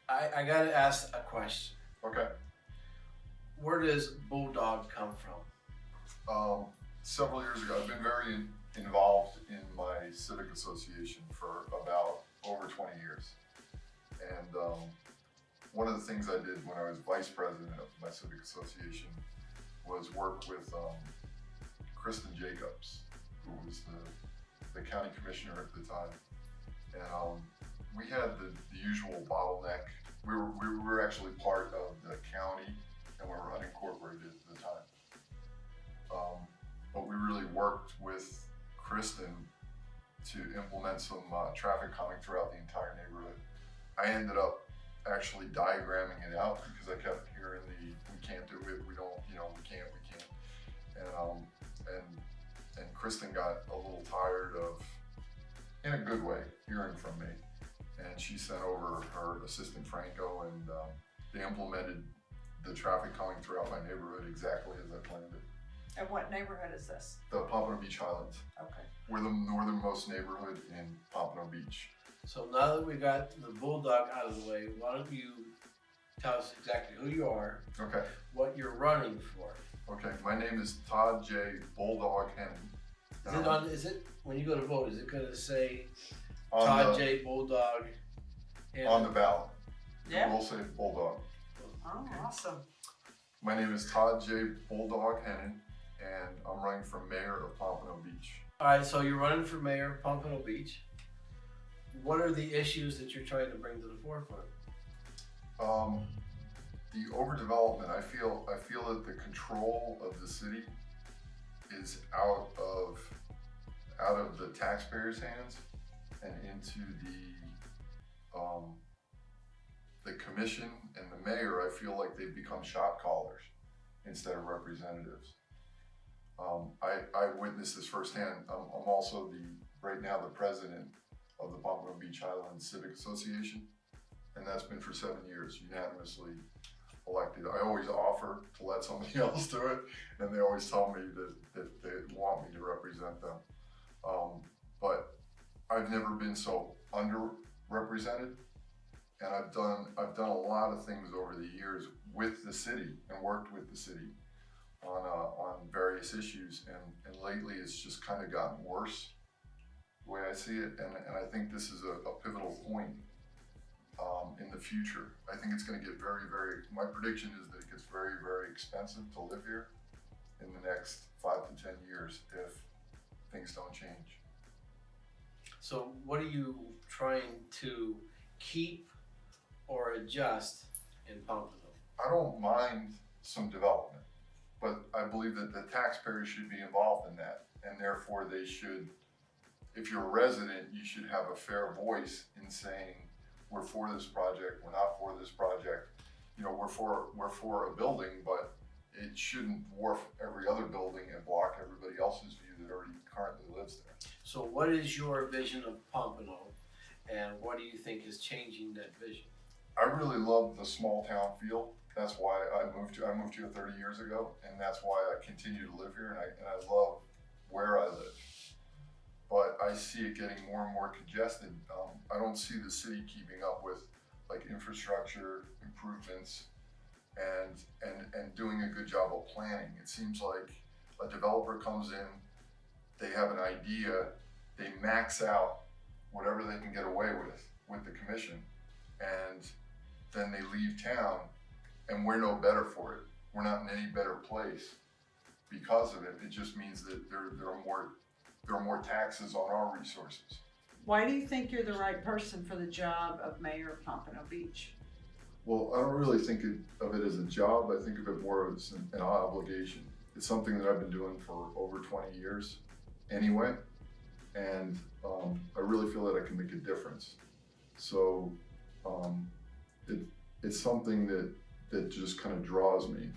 I gotta ask a question. Okay. Where does Bulldog come from? Several years ago, I've been very involved in my civic association for about over 20 years. And one of the things I did when I was vice president of my civic association was work with Kristen Jacobs, who was the county commissioner at the time. And we had the usual bottleneck. We were actually part of the county and we were unincorporated at the time. But we really worked with Kristen to implement some traffic calming throughout the entire neighborhood. I ended up actually diagramming it out because I kept hearing we can't do it, we don't, we can't. And Kristen got a little tired of, in a good way, hearing from me. And she sent over her assistant Franco and they implemented the traffic calming throughout my neighborhood exactly as I planned it. And what neighborhood is this? The Pompano Beach Highlands. Okay. We're the northernmost neighborhood in Pompano Beach. So now that we got the Bulldog out of the way, why don't you tell us exactly who you are, Okay. what you're running for? Okay. My name is Todd J. Bulldog Hennen. Is it when you go to vote, is it gonna say On Todd the- J. Bulldog? On the ballot. Yeah. We'll say Bulldog. Oh, Okay. awesome. My name is Todd J. Bulldog Hennen, and I'm running for mayor of Pompano Beach. All right, so you're running for mayor of Pompano Beach. What are the issues that you're trying to bring to the forefront? The overdevelopment, I feel that the control of the city is out of the taxpayers' hands and into the commission and the mayor. I feel like they've become shot callers instead of representatives. I witnessed this firsthand. I'm also right now the president of the Pompano Beach Highlands Civic Association, and that's been for 7 years, unanimously elected. I always offer to let somebody else do it, and they always tell me that they want me to represent them. But I've never been so underrepresented, and I've done a lot of things over the years with the city and worked with the city on various issues, and lately it's just kind of gotten worse the way I see it, and I think this is a pivotal point in the future. I think it's going to get my prediction is that it gets very, very expensive to live here in the next 5 to 10 years if things don't change. So what are you trying to keep or adjust in Pompano? I don't mind some development, but I believe that the taxpayers should be involved in that, and therefore they should, if you're a resident, you should have a fair voice in saying, we're for this project, we're not for this project. We're for a building, but it shouldn't dwarf every other building and block everybody else's view that already currently lives there. So what is your vision of Pompano, and what do you think is changing that vision? I really love the small town feel. That's why I moved here 30 years ago, and that's why I continue to live here, and I love where I live. But I see it getting more and more congested. I don't see the city keeping up with like infrastructure improvements and doing a good job of planning. It seems like a developer comes in, they have an idea, they max out whatever they can get away with the commission, and then they leave town, and we're no better for it. We're not in any better place because of it. It just means that there are more taxes on our resources. Why do you think you're the right person for the job of mayor of Pompano Beach? Well, I don't really think of it as a job. I think of it more as an obligation. It's something that I've been doing for over 20 years anyway, and I really feel that I can make a difference. So it's something that just kind of draws me.